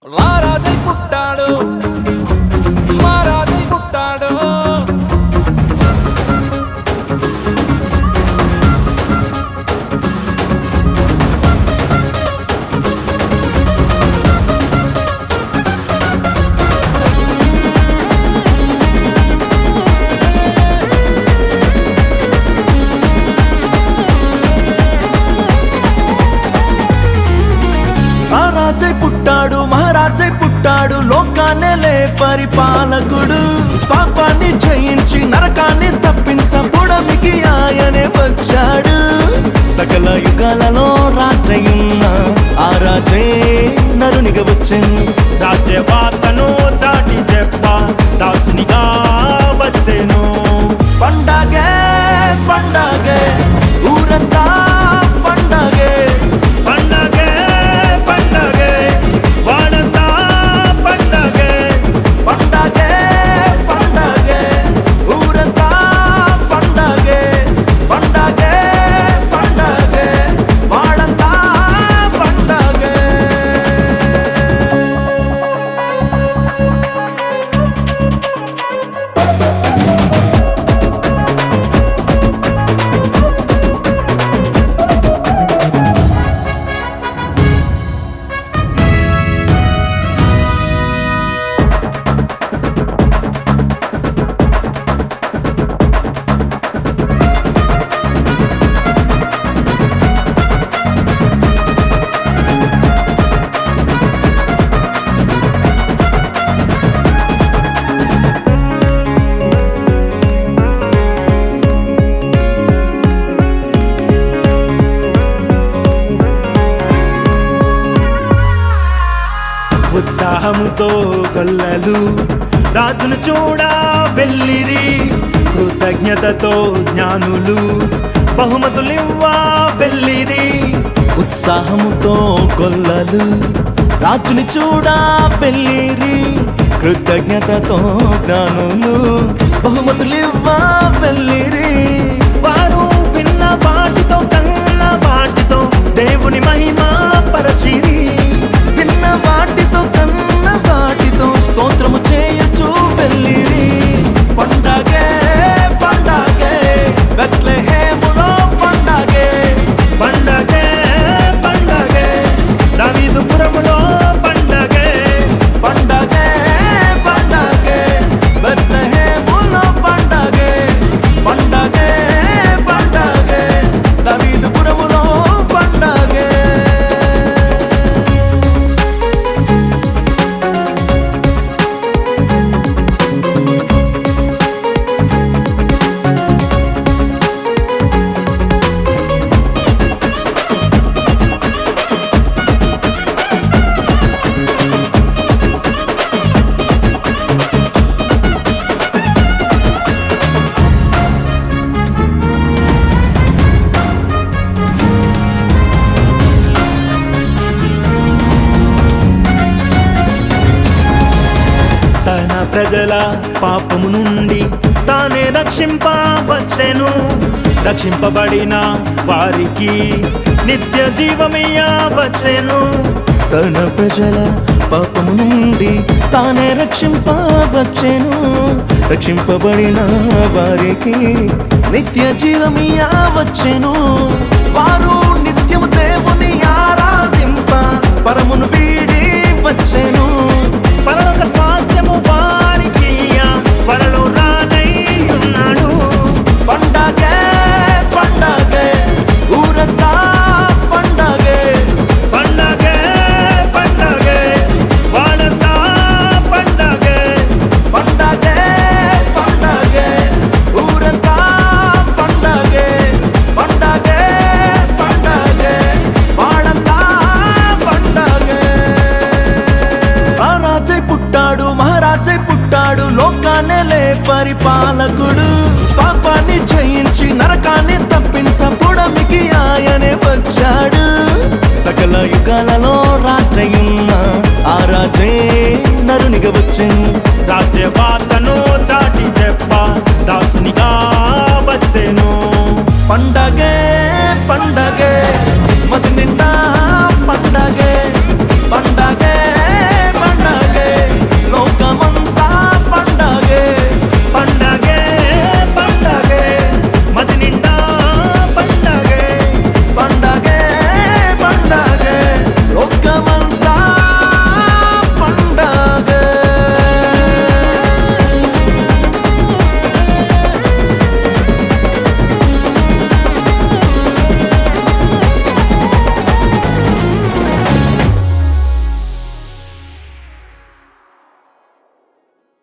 రారాజై పుట్టాడు మహారాజై పుట్టాడు. రాజై పుట్టాడు మహారాజై పుట్టాడు లోకాన్నే పరిపాలకుడు. పాపాన్ని జయించి నరకాన్ని తప్పించ పుడమికి ఆయనే వచ్చాడు. సకల యుగాలలో రాజయున్న ఆ రాజే నరునిగా వచ్చెను. రాజ్యవార్తను చాటి చెప్ప దాసునిగా వచ్చెను. పండగే పండగే ఊరంతా పండగే పండగే పండగే వాడంతా పండగే పండగే పండగే ఊరంతా పండగే పండగే పండగే వాడంతా పండగే. ఉత్సాహముతో గొల్లలు రాజును చూడా వెళ్ళిరి. కృతజ్ఞతతో జ్ఞానులు బహుమతులివ్వా వెళ్ళిరి. ఉత్సాహముతో గొల్లలు రాజుని చూడా వెళ్ళిరి. కృతజ్ఞతతో జ్ఞానులు బహుమతులివ్వా వెళ్ళిరి. వారు విన్న వాటితో కన్న వాటితో దేవుని మహిమ పరచిరి. విన్న వాటితో కన్న వాటితో స్తోత్రము చేయొచ్చు వెళ్ళిరి. పండగే పండగే బెత్లెహేములో పండగే పండగే పండగే దావీదుపురములో పండగే పండగే పండగే బెత్లెహేములో పండగే పండగే పండగే దావీదుపురములో పండగే. తన ప్రజల పాపము నుండి తానే రక్షింపవచ్చెను. రక్షింపబడిన వారికి నిత్య జీవమియ్యవచ్చెను. తన ప్రజల పాపము నుండి తానే రక్షింపవచ్చెను. రక్షింపబడిన వారికి నిత్య జీవమియ్యవచ్చెను. వారు నిత్యము దేవుని ఆరాధింప పరమును వీడి వచ్చెను. పరలోక స్వాస్యము వారికి త్వరలో రానై ఉన్నాడు. పండగే పండగే ఊరంతా పండగే పండగే పండగే వాడంతా పండగే పండగే పండగే ఊరంతా పండగే పండగే పండగే వాడంతా పండగే. రాజై పుట్టాడు మహారాజై పుట్టాడు లోకాన్నే పరిపాలకుడు. పాపాన్ని జయించి నరకాన్ని తప్పించ పుడమికి ఆయనే వచ్చాడు. సకల యుగాలలో రాజయున్న ఆ రాజే నరునిగా వచ్చెను. రాజ్యవార్తను చాటి చెప్ప దాసునిగా వచ్చెను. పండగే పండగే మది నిండా